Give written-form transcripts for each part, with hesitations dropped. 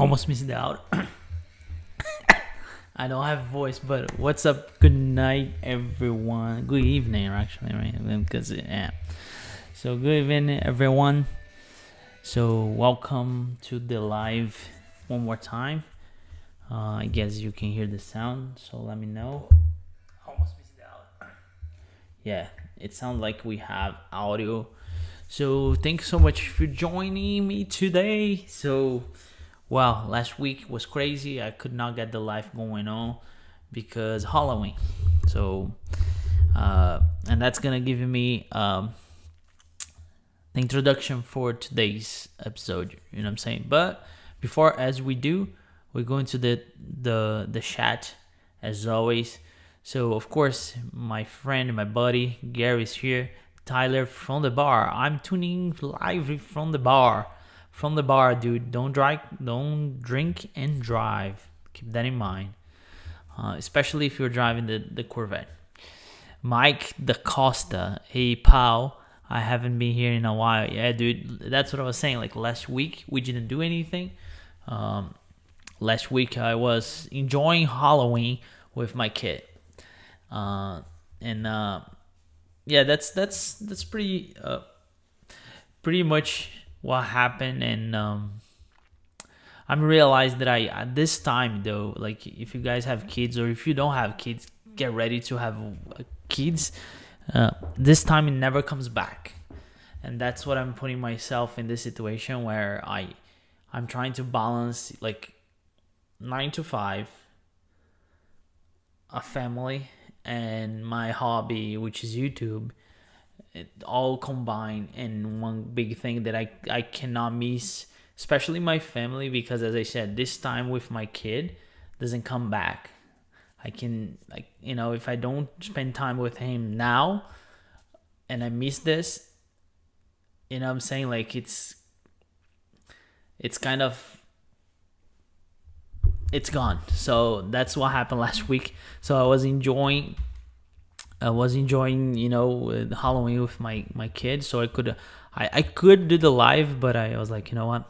Almost missed out. I don't have a voice, but what's up? Good night, everyone. Good evening, actually, right? Because yeah. So good evening, everyone. So welcome to the live one more time. I guess you can hear the sound, so let me know. Almost missed out. Yeah, it sounds like we have audio. So thanks so much for joining me today. So, wow, last week was crazy. I could not get the live going on because Halloween. So, and that's gonna give me the introduction for today's episode. You know what I'm saying? But before, as we do, we go into the chat as always. So of course, my friend, my buddy Gary's here. Tyler from the bar. I'm tuning live from the bar. From the bar, dude. Don't drink and drive. Keep that in mind. Especially if you're driving the Corvette. Mike Da Costa. Hey, pal. I haven't been here in a while. Yeah, dude. That's what I was saying. Like last week, we didn't do anything. Last week, I was enjoying Halloween with my kid. Yeah, that's pretty much what happened, and I'm realized that I at this time though, like if you guys have kids or if you don't have kids, get ready to have kids. This time it never comes back, and that's what I'm putting myself in this situation where I'm trying to balance like 9 to 5, a family, and my hobby, which is YouTube. It all combined in one big thing that I cannot miss, especially my family, because as I said, this time with my kid doesn't come back. I can, like, if I don't spend time with him now and I miss this, I'm saying, like, it's kind of, it's gone. So that's what happened last week. So I was enjoying Halloween with my kids. So I could do the live, but I was like, you know what,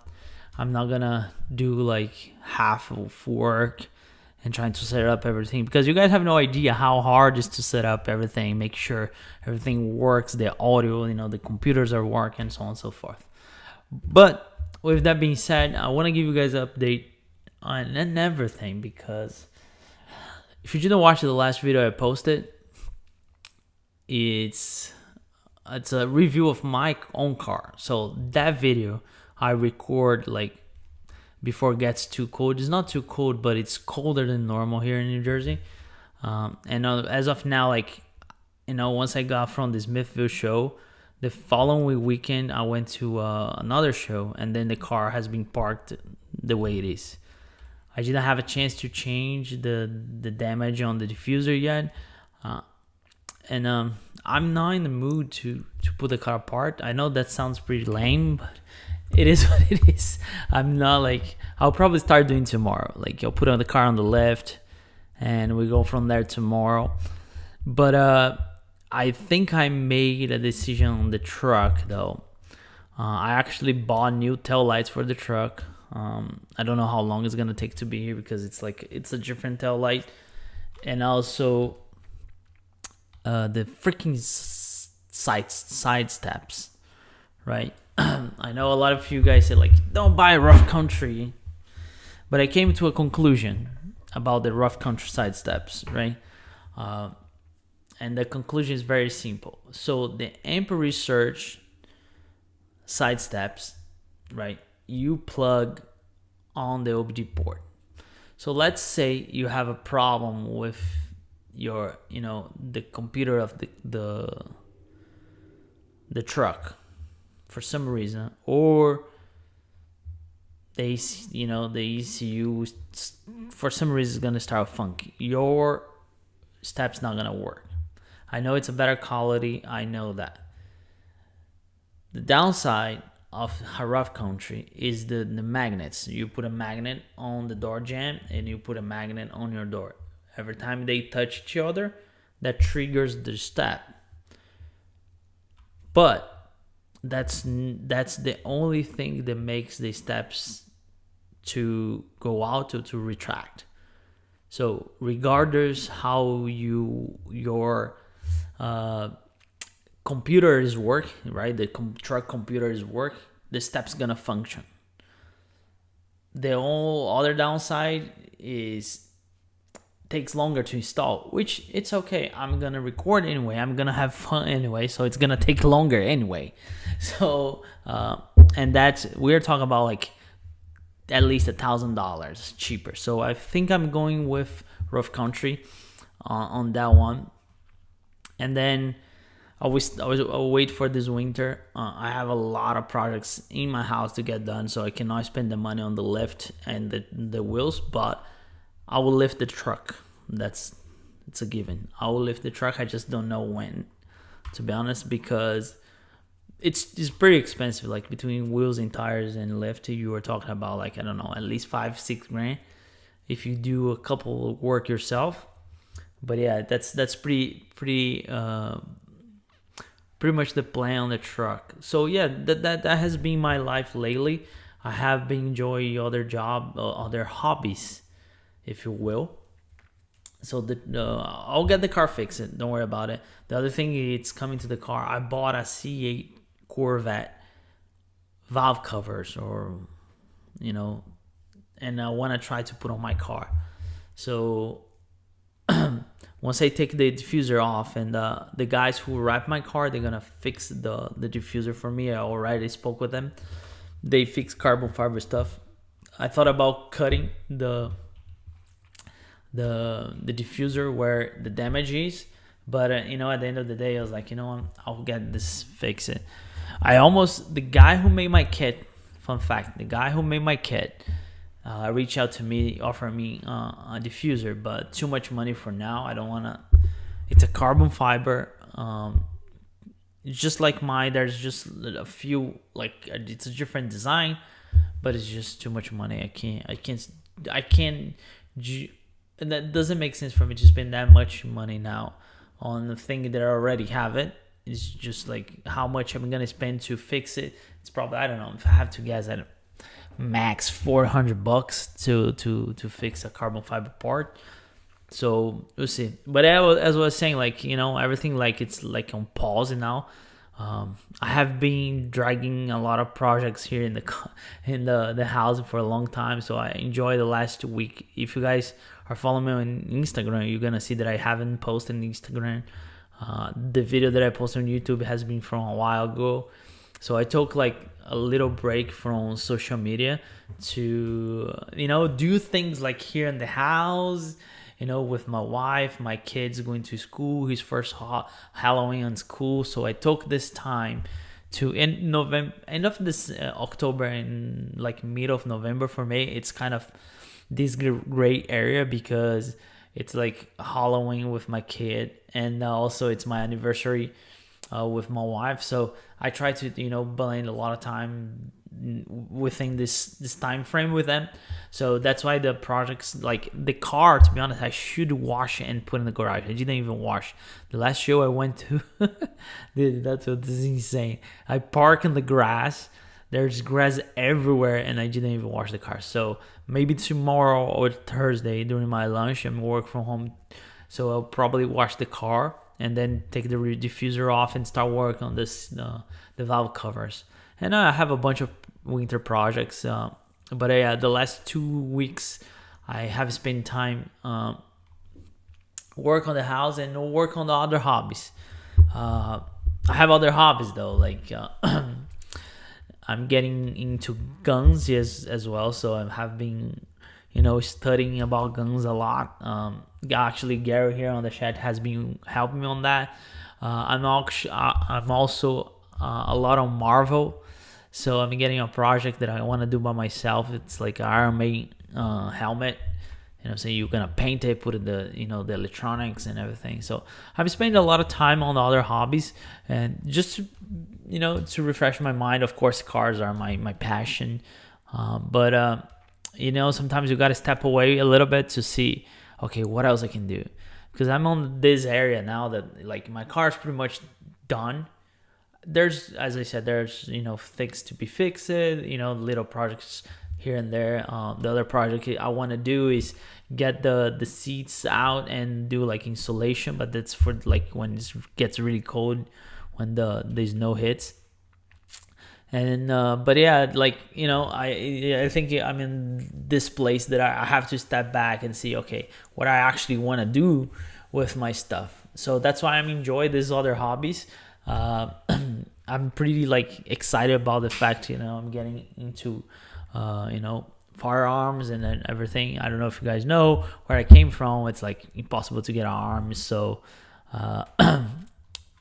I'm not gonna do like half of work and trying to set up everything, because you guys have no idea how hard it is to set up everything, make sure everything works, the audio, the computers are working, so on and so forth. But with that being said, I want to give you guys an update on everything, because if you didn't watch the last video I posted, it's a review of my own car. So that video I record like before it gets too cold. It's not too cold, but it's colder than normal here in New Jersey. And as of now, like, once I got from the Smithville show, the following weekend I went to another show, and then the car has been parked the way it is. I didn't have a chance to change the damage on the diffuser yet. And I'm not in the mood to put the car apart. I know that sounds pretty lame, but it is what it is. I'm not like, I'll probably start doing tomorrow. Like, I'll put on the car on the left and we go from there tomorrow. But I think I made a decision on the truck though. I actually bought new tail lights for the truck. I don't know how long it's gonna take to be here, because it's a different tail light, and also the freaking side steps, right? I know a lot of you guys say, like, don't buy rough country, but I came to a conclusion about the rough country side steps, right? And the conclusion is very simple. So the Amp Research side steps, right? You plug on the OBD port. So let's say you have a problem with your, the computer of the truck for some reason, or the ECU for some reason is gonna start funky. Your step's not gonna work. I know it's a better quality. I know that. The downside of a rough country is the magnets. You put a magnet on the door jamb and you put a magnet on your door. Every time they touch each other, that triggers the step. But that's the only thing that makes the steps to go out to retract. So regardless how your computer is working, right? The truck computer is work. The step's gonna function. The only other downside is takes longer to install, which it's okay. I'm gonna record anyway. I'm gonna have fun anyway, so it's gonna take longer anyway. So and that's we're talking about like at least $1,000 cheaper. So I think I'm going with Rough Country on that one. And then I'll wait for this winter. I have a lot of projects in my house to get done, so I cannot spend the money on the lift and the wheels, but I will lift the truck. It's a given. I will lift the truck. I just don't know when, to be honest, because it's pretty expensive. Like between wheels and tires and lift, you are talking about like, I don't know, at least 5-6 grand if you do a couple of work yourself. But yeah, that's pretty much the plan on the truck. So yeah, that has been my life lately. I have been enjoying other hobbies, if you will. So I'll get the car fixed. Don't worry about it. The other thing, it's coming to the car. I bought a C8 Corvette valve covers, and I want to try to put on my car. So once I take the diffuser off, and the guys who wrap my car, they're gonna fix the diffuser for me. I already spoke with them. They fix carbon fiber stuff. I thought about cutting the diffuser where the damage is, but at the end of the day, I was like, I'll get this fixed. The guy who made my kit, fun fact, the guy who made my kit reached out to me, offered me a diffuser, but too much money for now. I don't want to. It's a carbon fiber. It's just like mine. There's just a few, like, it's a different design, but it's just too much money. I can't. And that doesn't make sense for me to spend that much money now on the thing that I already have it. It's just like how much I'm gonna spend to fix it. It's probably, I don't know, if I have to guess, at max $400 to fix a carbon fiber part. So we'll see. But as I was saying, like, everything, like, it's like on pause now. I have been dragging a lot of projects here in the house for a long time, so I enjoy the last week. If you guys are following me on Instagram, you're gonna see that I haven't posted on Instagram. The video that I posted on YouTube has been from a while ago, so I took like a little break from social media to do things like here in the house, with my wife, my kids going to school, his first Halloween in school. So I took this time to end of this October and like mid of November for me. It's kind of this gray area because it's like Halloween with my kid, and also it's my anniversary with my wife. So I try to blend a lot of time within this time frame with them. So that's why the projects, like the car, to be honest, I should wash it and put in the garage. I didn't even wash. The last show I went to, dude, this is insane. I park in the grass. There's grass everywhere, and I didn't even wash the car. So maybe tomorrow or Thursday during my lunch, I'm work from home, so I'll probably wash the car and then take the diffuser off and start working on the valve covers. And I have a bunch of winter projects, but the last 2 weeks I have spent time work on the house and work on the other hobbies. I have other hobbies though, like I'm getting into guns as well, so I have been studying about guns a lot. Actually, Gary here on the chat has been helping me on that. I'm also a lot on Marvel. So I'm getting a project that I want to do by myself. It's like an Iron Man helmet. So you're gonna paint it, put in the the electronics and everything. So I've spent a lot of time on other hobbies, and just to refresh my mind. Of course, cars are my passion, but sometimes you gotta step away a little bit to see, okay, what else I can do, because I'm on this area now that like my car is pretty much done. There's, as I said, there's things to be fixed, little projects here and there. The other project I want to do is get the seats out and do like insulation, but that's for like when it gets really cold, when there's no hits. And but yeah, like, you know, I think I'm in this place that I have to step back and see, okay, what I actually want to do with my stuff. So that's why I'm enjoying these other hobbies. I'm pretty like excited about the fact, you know, I'm getting into you know, firearms and then everything. I don't know if you guys know where I came from. It's like impossible to get arms, so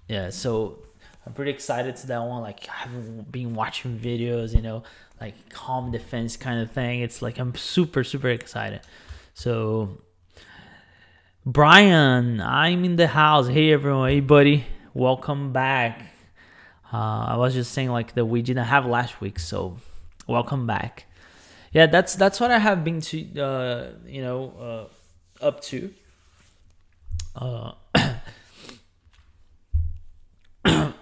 yeah, so I'm pretty excited to that one. Like, I've been watching videos, you know, like home defense kind of thing. It's like I'm super, super excited. So, Brian, I'm in the house. Hey, everyone. Hey, buddy. Welcome back. I was just saying like that we didn't have last week, so welcome back. Yeah, that's what I have been to, you know, up to.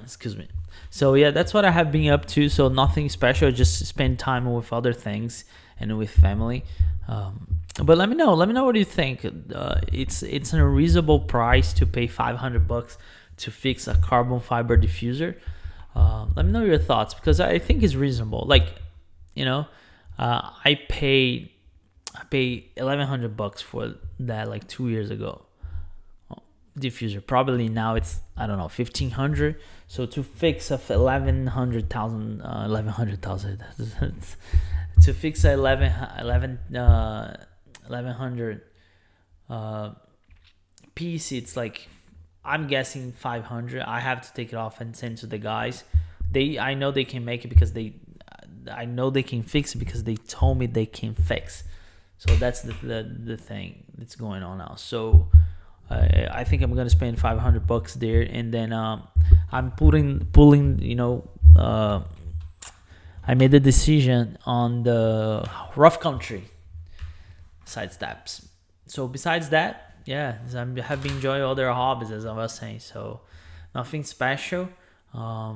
Excuse me. So yeah, that's what I have been up to. So nothing special, just spend time with other things and with family. But let me know what you think. It's an unreasonable price to pay $500 to fix a carbon fiber diffuser. Let me know your thoughts, because I think it's reasonable. Like, you know, I paid $1,100 for that like 2 years ago. Diffuser, probably now it's, I don't know, 1,500. So to fix a 1100 to fix a 1100 piece, it's like, I'm guessing 500. I have to take it off and send to the guys. I know they can make it because I know they can fix it because they told me they can fix. So that's the thing that's going on now. So I think I'm gonna spend $500 there, and then I'm pulling. You know, I made the decision on the rough country side steps. So besides that, yeah, I have been enjoying other hobbies, as I was saying. So nothing special. I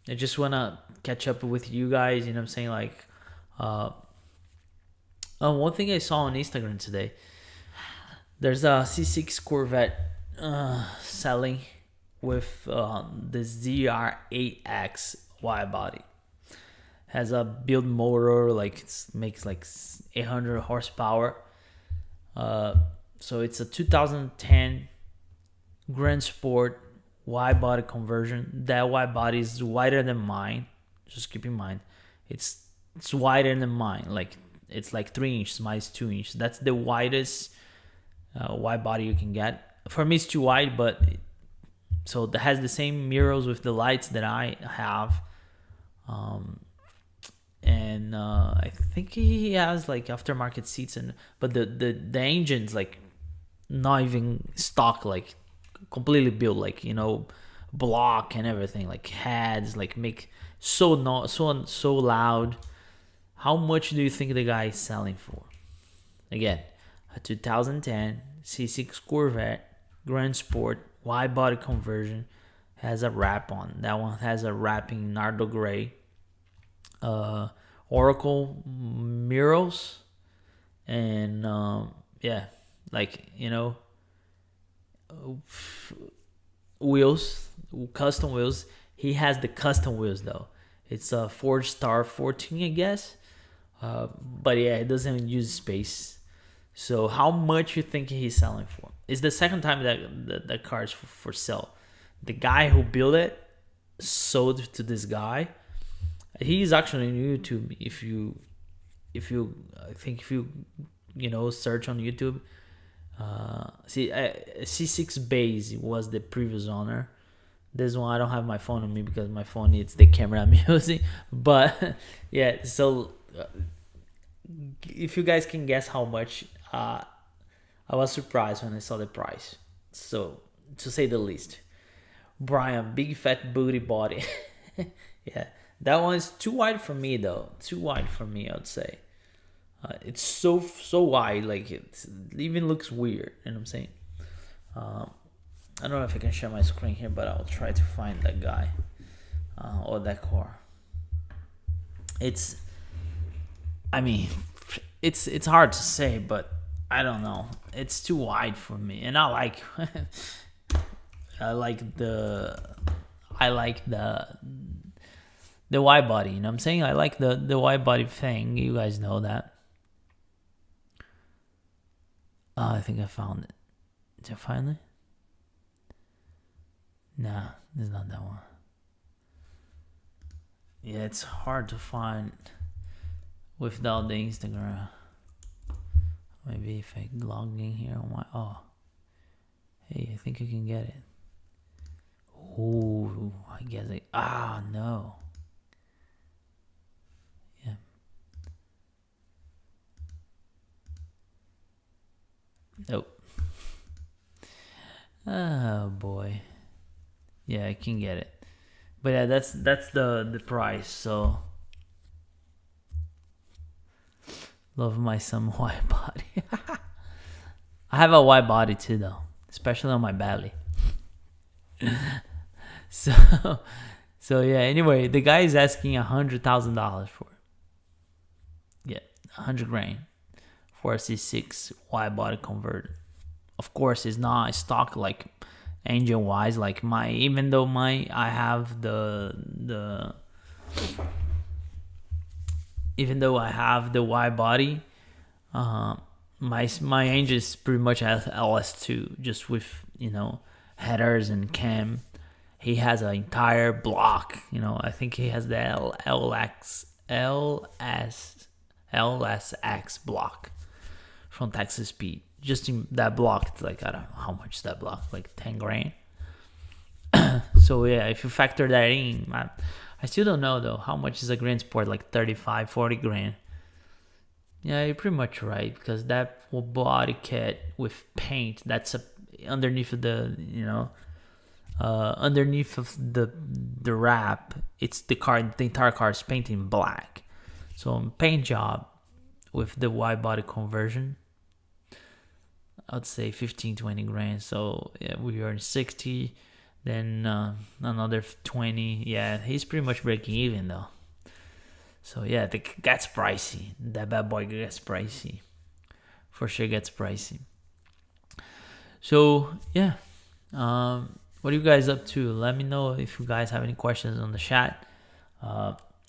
just wanna catch up with you guys. You know what I'm saying? Like, one thing I saw on Instagram today. There's a C6 Corvette selling with the ZR8X wide body. Has a build motor, like it makes like 800 horsepower. So it's a 2010 Grand Sport wide body conversion. That wide body is wider than mine. Just keep in mind, it's wider than mine. Like, it's like 3 inches. Mine is 2 inches. That's the widest wide body you can get. For me, it's too wide, but so that has the same mirrors with the lights that I have. And I think he has like aftermarket seats, but the engine's like not even stock, like completely built, like, you know, block and everything, like heads, like make so loud. How much do you think the guy is selling for? Again, a 2010 C6 Corvette Grand Sport wide body conversion, has a wrap on. That one has a wrapping Nardo Gray, Oracle murals, and yeah, like, you know, wheels, custom wheels. He has the custom wheels though. It's a Forge Star 14, I guess. But yeah, it doesn't use space. So how much you think he's selling for? It's the second time that car is for sale. The guy who built it sold to this guy. He's actually on YouTube. If you search on YouTube, C6 Base was the previous owner. This one, I don't have my phone on me because my phone needs the camera I'm using. But yeah, so if you guys can guess how much, I was surprised when I saw the price. So, to say the least. Brian, big fat booty body. Yeah, that one is too wide for me though. Too wide for me, I would say. It's so wide, like it even looks weird. You know what I'm saying? I don't know if I can share my screen here, but I'll try to find that guy or that car. I mean, it's hard to say, but I don't know. It's too wide for me, and I like I like the I like the wide body. You know what I'm saying? I like the wide body thing. You guys know that. I think I found it. Did I find it? Nah, it's not that one. Yeah, it's hard to find without the Instagram. Maybe if I log in here on my... Oh. Hey, I think you can get it. Ooh, I guess it... Ah, no. Yeah. Nope. Oh, boy. Yeah, I can get it. But yeah, that's the price, so... Love my some wide body. I have a wide body too, though, especially on my belly. so yeah. Anyway, the guy is asking $100,000 for it. Yeah, 100 grand for a C6 wide body converter. Of course, it's not stock like engine wise like my. Even though I have the even though I have the wide body, my engine is pretty much LS2, just with headers and cam. He has an entire block. I think he has the LSX block from Texas Speed. Just in that block, it's like, I don't know how much is that block, like 10 grand. So yeah, if you factor that in, I still don't know though how much is a Grand Sport, like 35, 40 grand. Yeah, you're pretty much right, because that whole body kit with paint, that's underneath of the underneath of the wrap, it's the entire car is painted in black. So paint job with the wide body conversion, I'd say 15, 20 grand. So yeah, we earn 60, then another 20. Yeah, he's pretty much breaking even though. So yeah, it gets pricey. That bad boy gets pricey. For sure gets pricey. So yeah, what are you guys up to? Let me know if you guys have any questions on the chat.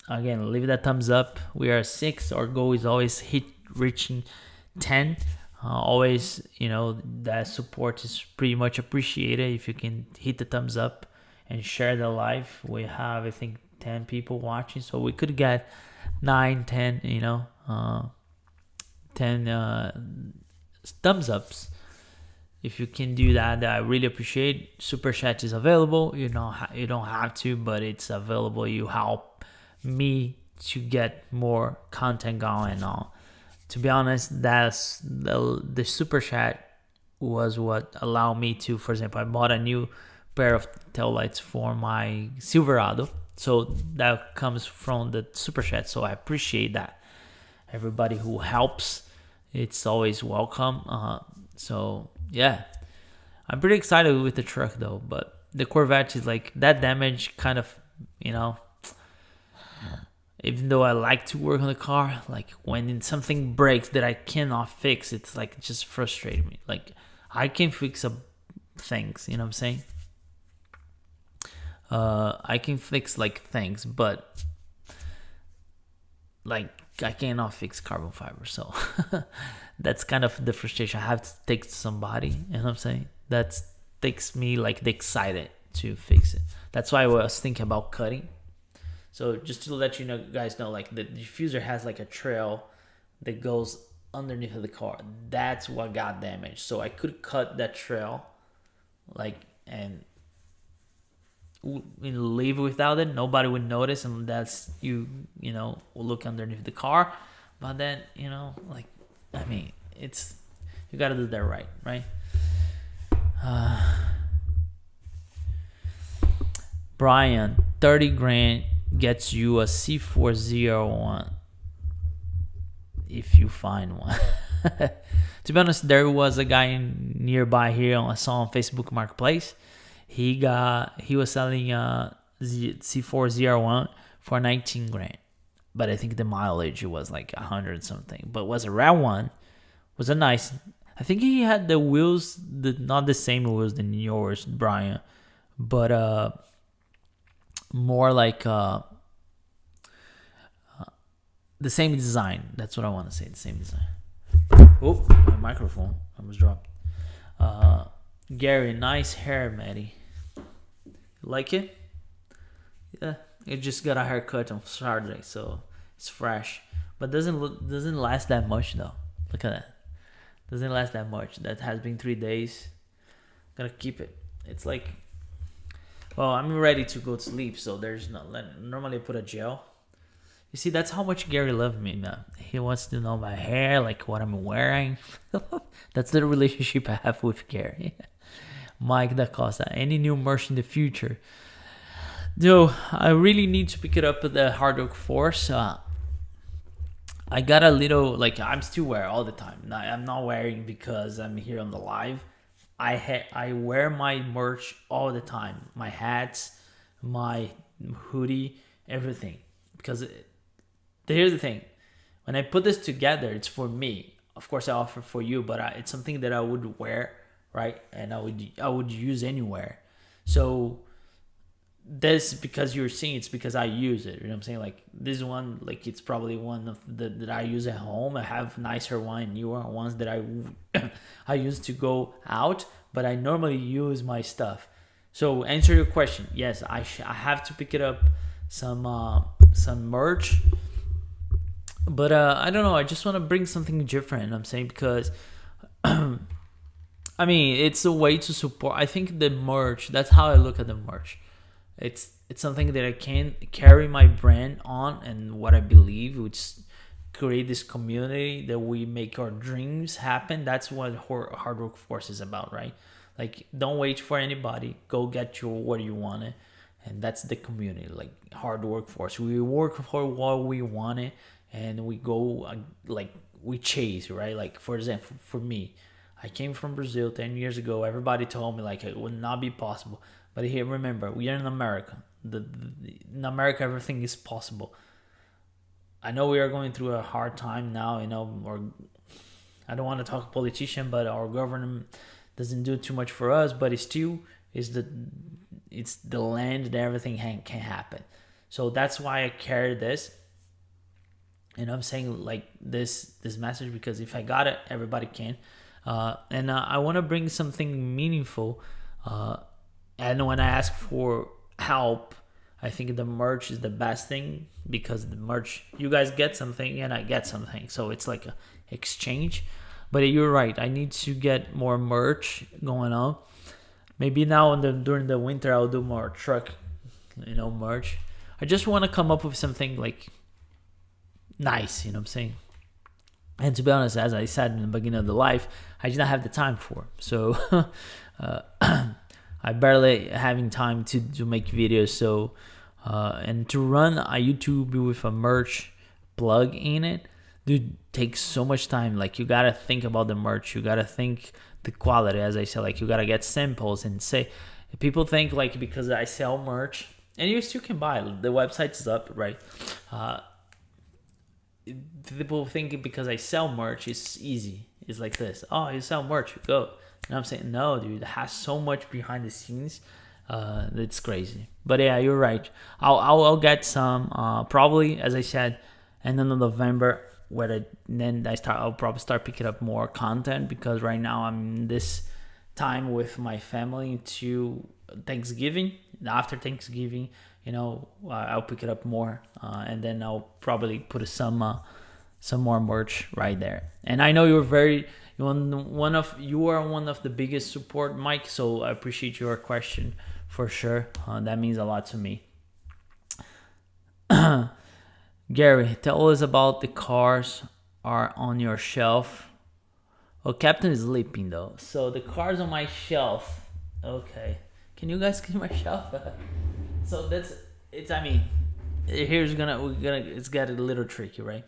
Again, leave that thumbs up. We are 6. Our goal is always reaching 10. Always, that support is pretty much appreciated. If you can hit the thumbs up and share the live. We have, I think, 10 people watching, so we could get 9, 10, 10 thumbs ups. If you can do that, I really appreciate. Super chat is available. You don't have to, but it's available. You help me to get more content going on. To be honest, that's the super chat was what allowed me to, for example, I bought a new pair of taillights for my Silverado. So that comes from the super chat. So I appreciate that. Everybody who helps, it's always welcome. So yeah, I'm pretty excited with the truck though. But the Corvette is like that damage kind of, even though I like to work on the car, like when something breaks that I cannot fix, it's like it just frustrates me. Like I can fix things, you know what I'm saying? I can fix like things, but like I cannot fix carbon fiber. So that's kind of the frustration. I have to take to somebody, you know what I'm saying? That takes me like the excited to fix it. That's why I was thinking about cutting. So just to let you guys know, like the diffuser has like a trail that goes underneath of the car. That's what got damaged. So I could cut that trail, like, and leave without it. Nobody would notice, and that's will look underneath the car. But then like, I mean, it's, you gotta do that right? Brian, 30 grand gets you a C401 if you find one. To be honest, there was a guy nearby here I saw on Facebook Marketplace. He was selling a C401 for 19 grand. but I think the mileage was like 100 something. But was a rare one. Was a nice. I think he had the wheels, not the same wheels than yours, Brian, but more like the same design. That's what I want to say. The same design. Oh, my microphone almost dropped. Gary, nice hair, Matty. You like it? Yeah, it just got a haircut on Saturday, so it's fresh, but doesn't last that much though. Look at that. Doesn't last that much. That has been 3 days. Gotta keep it. It's like, well, I'm ready to go to sleep, so there's no. Normally I put a gel. You see, that's how much Gary loves me, man. He wants to know my hair, like what I'm wearing. That's the relationship I have with Gary. Mike Da Costa. Any new merch in the future? Though I really need to pick it up at the Hard Work Force. I got a little, like, I'm still wearing all the time. I'm not wearing because I'm here on the live. I wear my merch all the time. My hats, my hoodie, everything. Because here's the thing. When I put this together, it's for me. Of course, I offer for you, but it's something that I would wear, right? And I would use anywhere. So this, because you're seeing, it's because I use it. You know what I'm saying? Like this one, like it's probably one of that I use at home. I have nicer one, newer ones that I use to go out, but I normally use my stuff. So answer your question. Yes, I have to pick it up some merch, but I don't know. I just want to bring something different. I'm saying because. I mean, it's a way to support. I think the merch. That's how I look at the merch. It's something that I can carry my brand on and what I believe, which create this community that we make our dreams happen. That's what Hard Work Force is about, right? Like, don't wait for anybody. Go get what you want it, and that's the community. Like Hard Work Force, we work for what we want it, and we go like we chase, right? Like for example, for me, I came from Brazil 10 years ago. Everybody told me like it would not be possible. But here, remember, we are in America. In America, everything is possible. I know we are going through a hard time now, or I don't want to talk politician, but our government doesn't do too much for us, but it still is it's the land that everything can happen. So that's why I carry this. And I'm saying like this message because if I got it, everybody can. And I want to bring something meaningful. And when I ask for help, I think the merch is the best thing because the merch, you guys get something and I get something. So it's like an exchange. But you're right. I need to get more merch going on. Maybe now during the winter, I'll do more truck, merch. I just want to come up with something like nice, you know what I'm saying? And to be honest, as I said in the beginning of the live, I did not have the time for. So I barely having time to make videos. So and to run a YouTube with a merch plug in it, dude, takes so much time. Like you gotta think about the merch. You gotta think the quality. As I said, like you gotta get samples and say. People think like because I sell merch, and you still can buy. The website is up, right? People think because I sell merch, it's easy. It's like this. Oh, you sell merch, go. And I'm saying, no, dude, it has so much behind the scenes. It's crazy. But yeah, you're right. I'll get some, probably, as I said, end of November, I'll probably start picking up more content because right now I'm in this time with my family to Thanksgiving. After Thanksgiving, I'll pick it up more, and then I'll probably put some more merch right there. And I know you are one of the biggest support, Mike. So I appreciate your question for sure. That means a lot to me. Gary, tell us about the cars are on your shelf. Oh, Captain is sleeping though. So the cars on my shelf. Okay, can you guys see my shelf? So it's got a little tricky, right?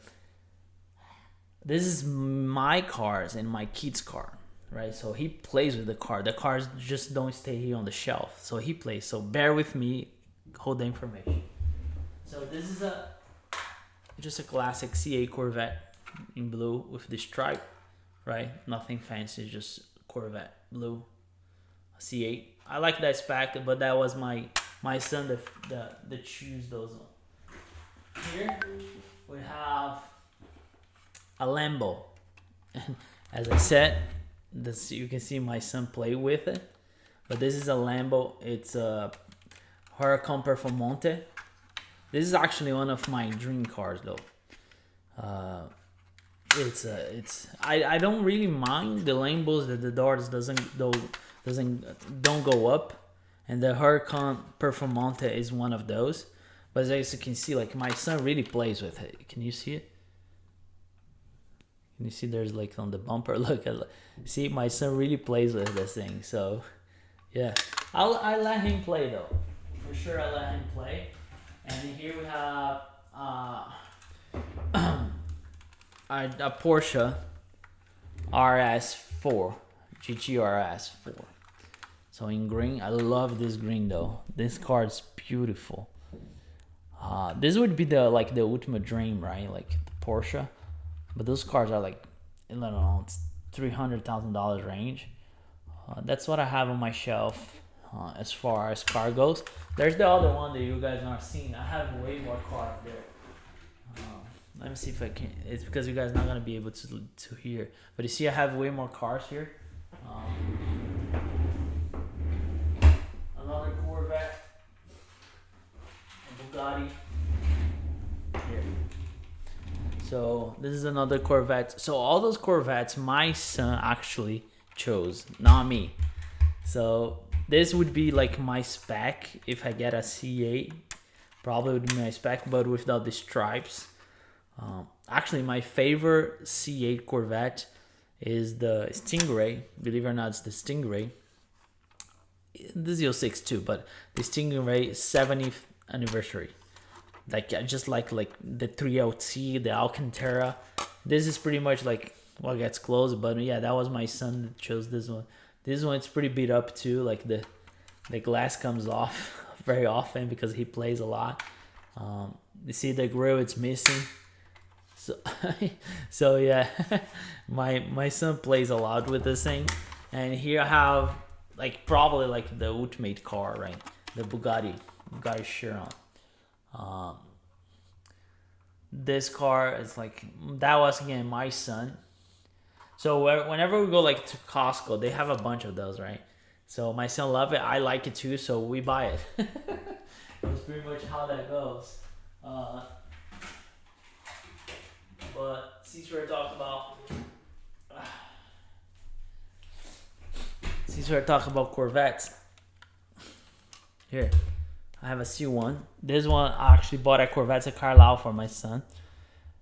This is my cars and my kid's car, right? So he plays with the car. The cars just don't stay here on the shelf. So he plays. So bear with me, hold the information. So this is just a classic C8 Corvette in blue with the stripe, right? Nothing fancy, just Corvette blue C8. I like that spec, but that was my son that choose those on. Here we have a Lambo. As I said, this, you can see my son play with it, but this is a Lambo. It's a Huracan Performante. This is actually one of my dream cars, though. I don't really mind the Lambos that the doors don't go up, and the Huracan Performante is one of those. But as you can see, like my son really plays with it. Can you see it? Can you see there's like on the bumper? Look, see, my son really plays with this thing. So yeah, I let him play though. For sure, I let him play. And here we have a Porsche RS4, GT RS4. So in green, I love this green though. This car is beautiful. This would be the ultimate dream, right? Like the Porsche, but those cars are like, I don't know, it's $300,000 range. That's what I have on my shelf as far as car goes. There's the other one that you guys are not seeing. I have way more cars there. Let me see if I can. It's because you guys are not gonna be able to hear. But you see, I have way more cars here. Another Corvette, a Bugatti. Here. So this is another Corvette. So all those Corvettes, my son actually chose, not me. So this would be like my spec if I get a C8. Probably would be my spec, but without the stripes. Actually, my favorite C8 Corvette is the Stingray. Believe it or not, it's the Stingray. This is 06 too, but the Stingray 70th anniversary. Like I just like the 3LT, the Alcantara. This is pretty much like what gets close, but yeah, that was my son that chose this one. This one's pretty beat up too. Like the glass comes off very often because he plays a lot. You see the grill, it's missing. So yeah, my son plays a lot with this thing. And here I have like probably like the ultimate car, right? The Bugatti Chiron. This car is like, that was again my son. So whenever we go like to Costco, they have a bunch of those, right? So my son love it, I like it too, so we buy it. That's pretty much how that goes. But since we're talking about Corvettes, here I have a C1. This one I actually bought at Corvettes at Carlisle for my son.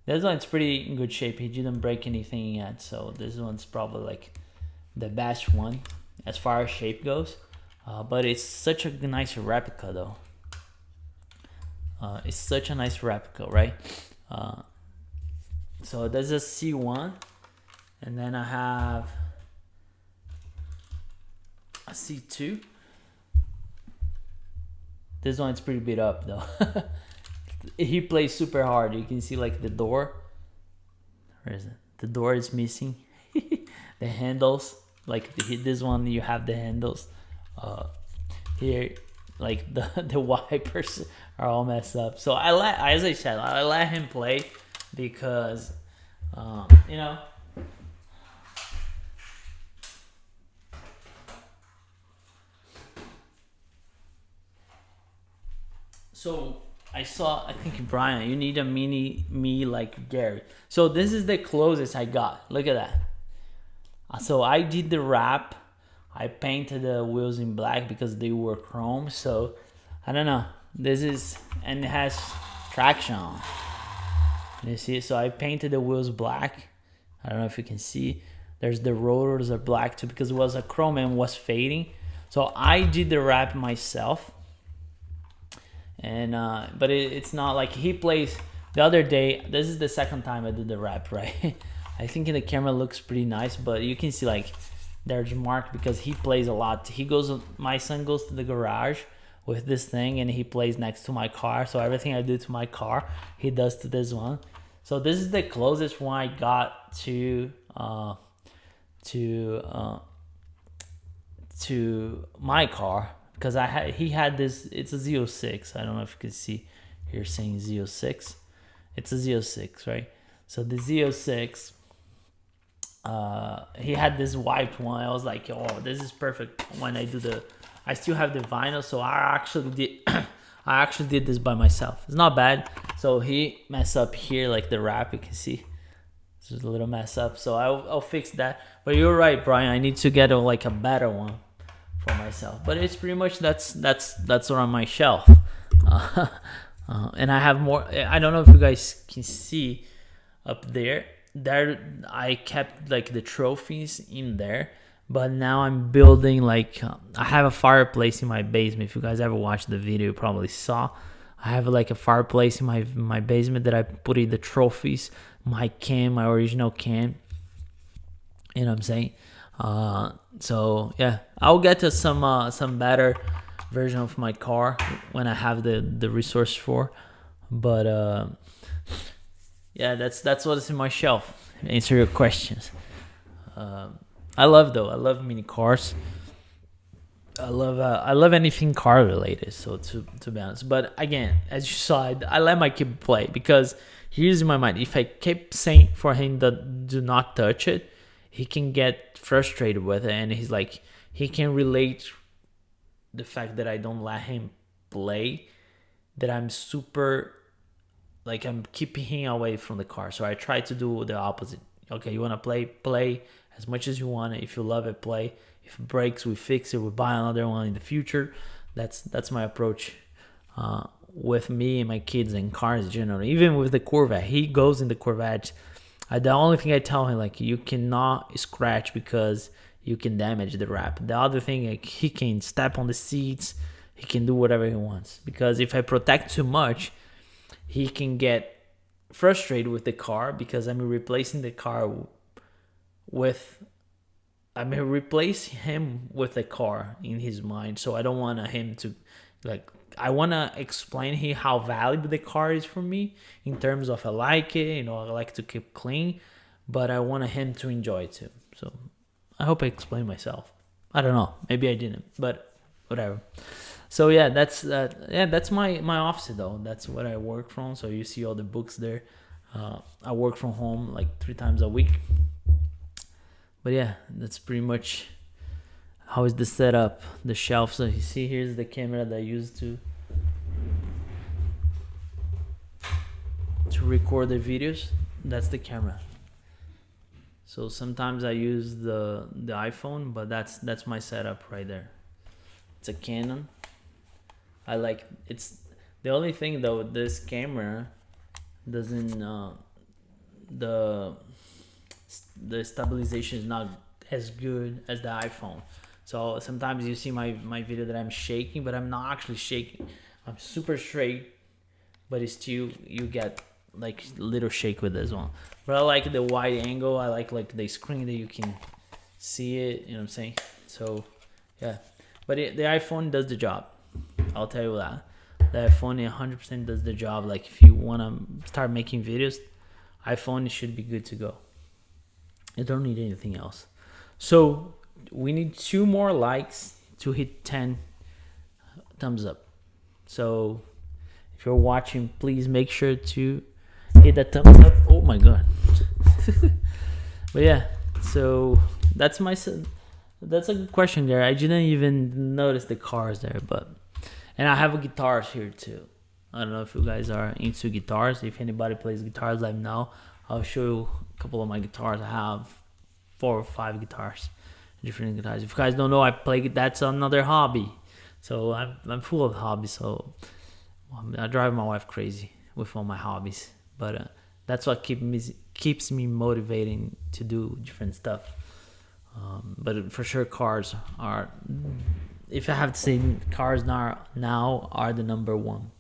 This one's pretty in good shape. He didn't break anything yet, so this one's probably like the best one as far as shape goes. But it's such a nice replica though. It's such a nice replica, right? So there's a C1, and then I have a C2. This one's pretty beat up though. He plays super hard. You can see like the door. Where is it? The door is missing. The handles, like this one, you have the handles. Here, like the wipers are all messed up. So as I said, I let him play because, you know. So I think Brian, you need a mini me like Gary. So this is the closest I got. Look at that. So I did the wrap. I painted the wheels in black because they were chrome. So I don't know. This is, and it has traction. You see? So I painted the wheels black. I don't know if you can see. There's the rotors are black too because it was a chrome and was fading. So I did the wrap myself. And but it's not like he plays. The other day, this is the second time I did the wrap, right? I think in the camera looks pretty nice, but you can see like there's Mark because he plays a lot. My son goes to the garage with this thing, and he plays next to my car. So everything I do to my car, he does to this one. So this is the closest one I got to my car, because he had this. It's a Z06. I don't know if you can see here saying Z06. It's a Z06, right? So the Z06, he had this white one. I was like, oh, this is perfect. When I still have the vinyl, so I actually did this by myself. It's not bad. So he messed up here, like the wrap, you can see. It's just a little mess up. So I'll fix that. But you're right, Brian. I need to get a better one for myself. But it's pretty much that's on my shelf. And I have more. I don't know if you guys can see up there. There I kept like the trophies in there. But now I'm building I have a fireplace in my basement. If you guys ever watched the video, you probably saw. I have like a fireplace in my basement that I put in the trophies, my original can. You know what I'm saying? So yeah, I'll get to some better version of my car when I have the resource for. But yeah, that's what's in my shelf. Answer your questions. I love mini cars. I love anything car related. So to be honest, but again, as you saw, I let my kid play, because here's in my mind: if I keep saying for him that do not touch it, he can get frustrated with it, and he can relate the fact that I don't let him play, that I'm super I'm keeping him away from the car. So I try to do the opposite. Okay, you want to play as much as you want. If you love it, play. If it breaks, we fix it. We buy another one in the future. That's my approach with me and my kids and cars generally. Even with the Corvette, he goes in the Corvette. The only thing I tell him, you cannot scratch because you can damage the wrap. The other thing, he can step on the seats. He can do whatever he wants. Because if I protect too much, he can get frustrated with the car, because I'm replacing the car replace him with a car in his mind. So I don't want him to I want to explain him how valuable the car is for me, in terms of I like it, I like to keep clean, but I want him to enjoy it too. So I hope I explained myself. I don't know, maybe I didn't, but whatever. So yeah, that's my office though. That's what I work from. So you see all the books there. I work from home 3 times a week. But yeah, that's pretty much how is the setup, the shelf. So you see, here's the camera that I use to record the videos. That's the camera. So sometimes I use the iPhone, but that's my setup right there. It's a Canon. It's the only thing though, this camera doesn't the stabilization is not as good as the iPhone. So sometimes you see my video that I'm shaking, but I'm not actually shaking. I'm super straight, but it's still, you get little shake with this one. But I like the wide angle. I like the screen that you can see it. You know what I'm saying? So yeah, but the iPhone does the job. I'll tell you that. The iPhone 100% does the job. If you want to start making videos, iPhone should be good to go. You don't need anything else. So we need 2 more likes to hit 10 thumbs up. So if you're watching, please make sure to hit that thumbs up. Oh my god. But yeah, so that's a good question there. I didn't even notice the cars there, and I have guitars here too. I don't know if you guys are into guitars. If anybody plays guitars, let me know. I'll show you a couple of my guitars. I have 4 or 5 guitars, different guitars. If you guys don't know, I play. That's another hobby. So I'm full of hobbies. So I drive my wife crazy with all my hobbies. But that's what keeps me motivating to do different stuff. But for sure, cars are. If I have to say, cars now are the number 1,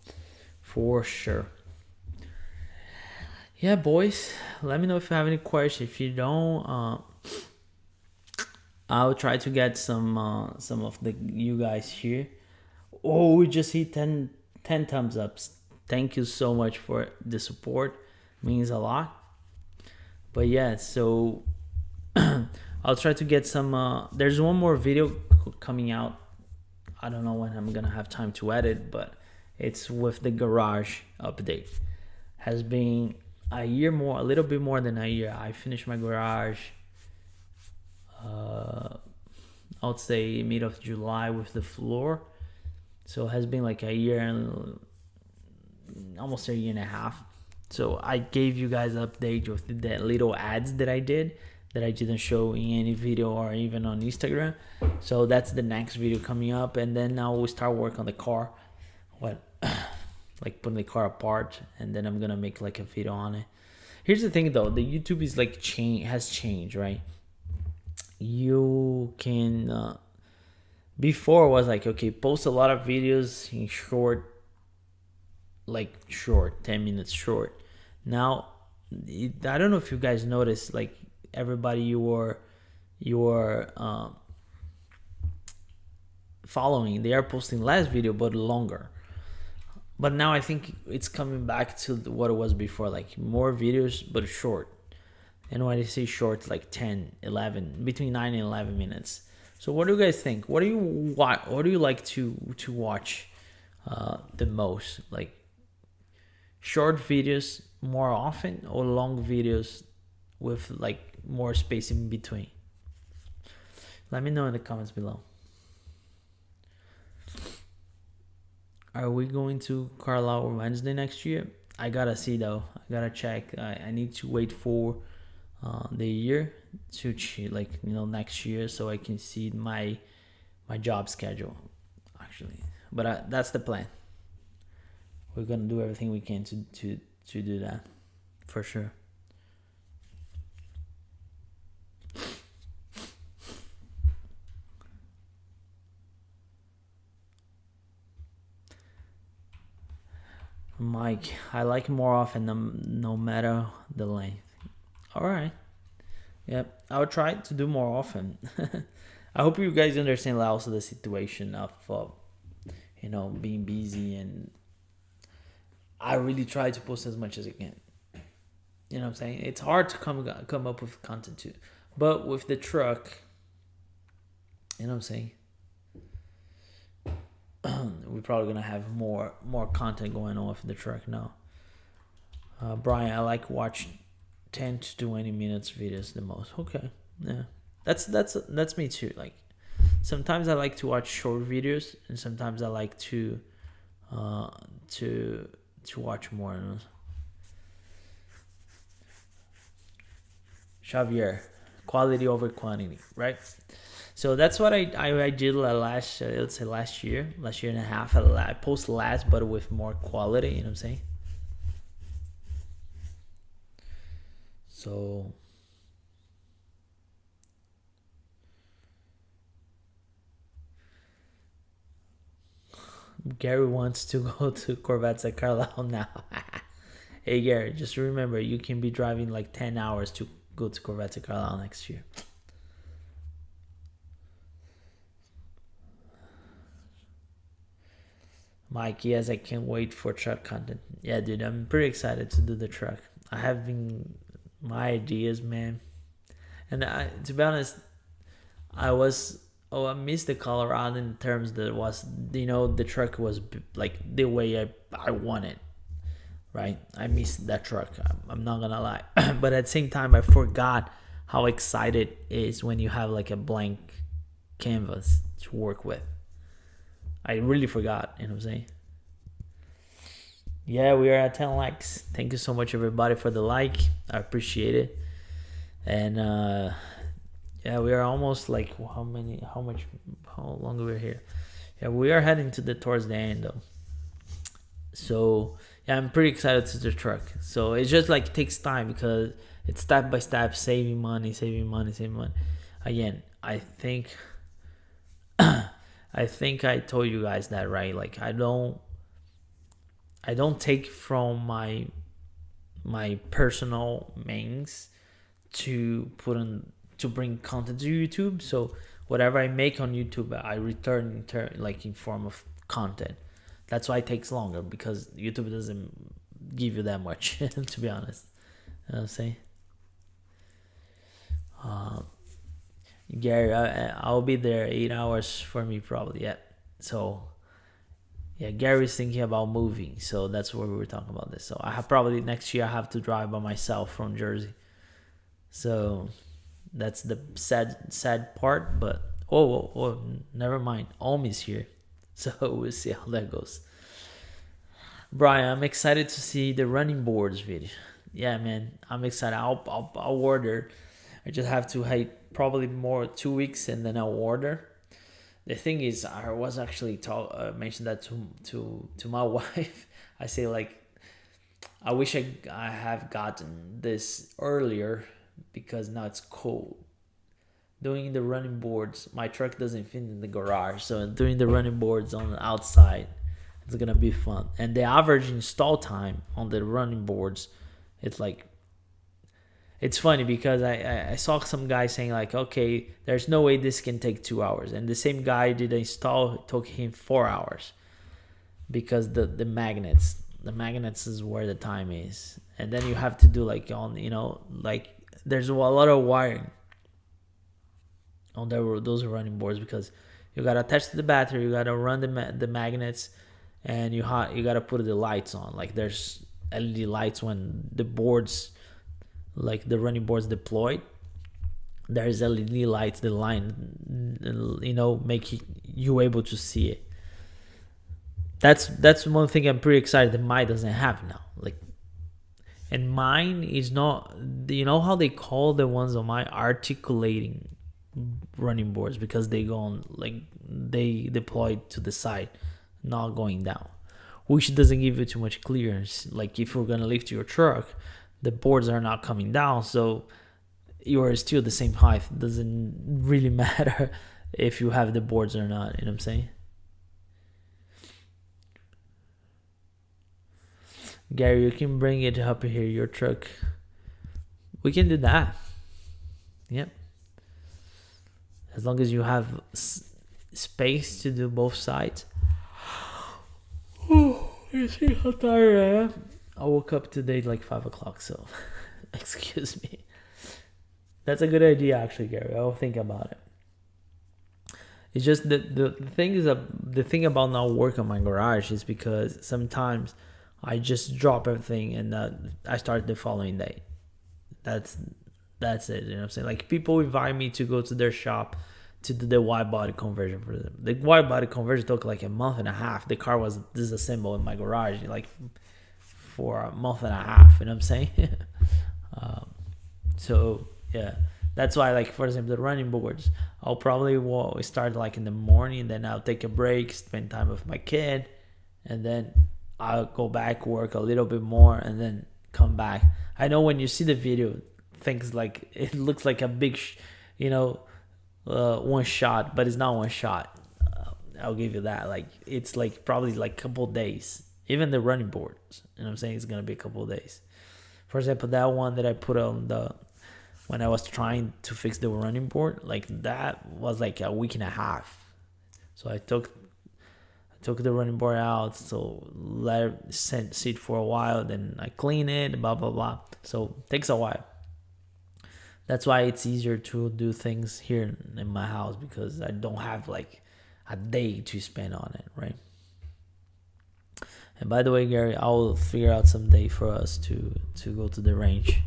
for sure. Yeah, boys, let me know if you have any questions. If you don't, I'll try to get some of you guys here Oh, we just hit 10 thumbs ups. Thank you so much for the support. Means a lot. But yeah, so I'll try to get some. There's one more video coming out. I don't know when I'm gonna have time to edit, but it's with the garage update. Has been a year more, a little bit more than a year. I finished my garage. I would say mid of July with the floor. So it has been like a year and almost a year and a half. So I gave you guys an update with the little ads that I didn't show in any video or even on Instagram. So that's the next video coming up, and then now we start work on the car. What like putting the car apart, and then I'm gonna make like a video on it. Here's the thing though, the YouTube is like has changed, right? You can before was like, okay, post a lot of videos in short, like short 10 minutes short. Now I don't know if you guys noticed, like everybody you are following, they are posting less video but longer. But now I think it's coming back to what it was before, like more videos but short. And when I say short, like 10, 11, between 9 and 11 minutes. So what do you guys think? What do you like to watch the most? Like short videos more often, or long videos with like more space in between? Let me know in the comments below. Are we going to Carlisle Wednesday next year? I gotta see though. I gotta check. I need to wait for the year to next year, so I can see my job schedule actually. But that's the plan. We're gonna do everything we can to do that for sure. Mike, I like more often, no matter the length. All right. Yep, I'll try to do more often. I hope you guys understand also the situation of being busy, and I really try to post as much as I can. You know what I'm saying? It's hard to come up with content too, but with the truck, you know what I'm saying? We're probably gonna have more content going on with the truck now. Brian, I like watch 10 to 20 minutes videos the most. Okay, yeah, that's me too. Like sometimes I like to watch short videos, and sometimes I like to watch more. Xavier, quality over quantity, right? So that's what I did last, let's say last year and a half. I post less, but with more quality. You know what I'm saying? So Gary wants to go to Corvettes at Carlisle now. Hey Gary, just remember you can be driving like 10 hours to go to Corvettes at Carlisle next year. Mike, yes, I can't wait for truck content. Yeah, dude, I'm pretty excited to do the truck. I have been my ideas, man. And to be honest, I missed the Colorado in terms that was, the truck was like the way I wanted, right? I missed that truck. I'm not gonna lie. But at the same time, I forgot how excited it is when you have like a blank canvas to work with. I really forgot, you know what I'm saying? Yeah, we are at 10 likes. Thank you so much, everybody, for the like. I appreciate it. And yeah, we are almost like how long are we here? Yeah, we are heading towards the end though. So yeah, I'm pretty excited to the truck. So it just like takes time because it's step by step, saving money. Again, I think I told you guys that, right? Like I don't take from my personal means to bring content to YouTube. So whatever I make on YouTube, I return like in form of content. That's why it takes longer, because YouTube doesn't give you that much, to be honest. You know what I'm saying? Gary, I'll be there 8 hours for me probably. Yeah. So yeah, Gary's thinking about moving, so that's where we were talking about this. So I have probably next year I have to drive by myself from Jersey. So that's the sad part. But never mind. Omi's here, so we'll see how that goes. Brian, I'm excited to see the running boards video. Yeah, man, I'm excited. I'll order. I just have to wait probably more 2 weeks, and then I'll order. The thing is, I was actually mentioned that to my wife. I say, like, I wish I have gotten this earlier, because now it's cold. Doing the running boards, my truck doesn't fit in the garage, so doing the running boards on the outside, it's gonna be fun. And the average install time on the running boards, it's funny because I saw some guy saying, like, okay, there's no way this can take 2 hours, and the same guy did the install, it took him 4 hours, because the magnets is where the time is. And then you have to do, like, on, like, there's a lot of wiring on those running boards, because you got to attach to the battery, you got to run the magnets, and you got to put the lights on. Like, there's LED lights when the boards, like the running boards deployed, there's LED lights, the line, make you able to see it. That's one thing I'm pretty excited that mine doesn't have now. Like, and mine is not, how they call the ones on my articulating running boards, because they go on, like, they deploy to the side, not going down, which doesn't give you too much clearance. Like, if you're gonna lift your truck, the boards are not coming down, so you are still the same height. It doesn't really matter if you have the boards or not. You know what I'm saying? Gary, you can bring it up here, your truck. We can do that. Yep. As long as you have space to do both sides. You see how tired I am? I woke up today at like 5 o'clock, so excuse me. That's a good idea, actually, Gary. I'll think about it. It's just the thing is, the thing about not working on my garage is because sometimes I just drop everything and I start the following day. That's it. You know what I'm saying? Like, people invite me to go to their shop to do the wide body conversion for them. The wide body conversion took like a month and a half. The car was disassembled in my garage, like, for a month and a half. You know what I'm saying? So yeah, that's why, like, for example, the running boards, I'll probably start like in the morning, then I'll take a break, spend time with my kid, and then I'll go back, work a little bit more, and then come back. I know when you see the video, things like, it looks like a big, one shot, but it's not one shot. I'll give you that. Like, it's like probably like a couple days. Even the running boards, you know what I'm saying, it's gonna be a couple of days. For example, that one that I put on when I was trying to fix the running board, like, that was like a week and a half. So I took the running board out, so let it sit for a while, then I clean it, blah blah blah. So it takes a while. That's why it's easier to do things here in my house, because I don't have like a day to spend on it, right? And by the way, Gary, I will figure out some day for us to go to the range.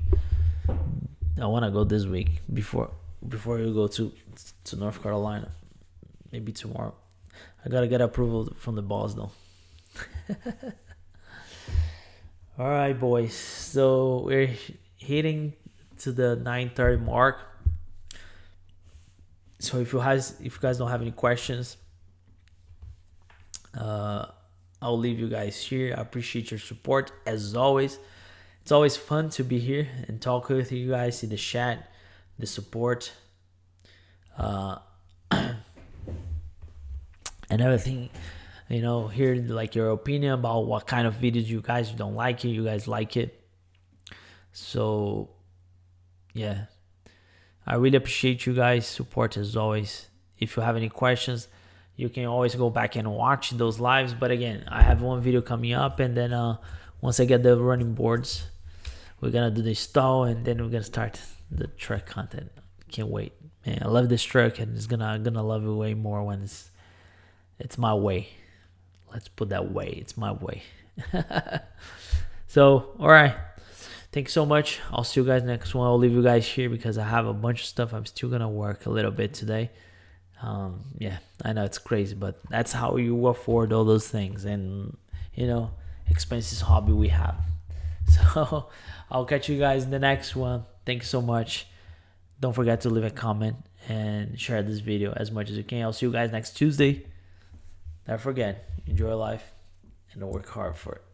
I want to go this week before you go to North Carolina. Maybe tomorrow. I gotta get approval from the boss though. All right, boys. So we're hitting to the 9:30 mark. So if you guys don't have any questions, I'll leave you guys here. I appreciate your support as always. It's always fun to be here and talk with you guys, see the chat, the support, and everything. Hear like your opinion about what kind of videos you guys don't like it, you guys like it. So yeah, I really appreciate you guys' support as always. If you have any questions, You can always go back and watch those lives. But again, I have one video coming up, and then once I get the running boards, we're gonna do the install, and then we're gonna start the truck content. Can't wait, man. I love this truck, and it's gonna love it way more when it's my way. Let's put that way. It's my way. So, all right. Thanks so much. I'll see you guys next one. I'll leave you guys here because I have a bunch of stuff. I'm still gonna work a little bit today. Yeah, I know it's crazy, but that's how you afford all those things and expenses hobby we have. So I'll catch you guys in the next one. Thanks so much. Don't forget to leave a comment and share this video as much as you can. I'll see you guys next Tuesday. Never forget, enjoy life and work hard for it.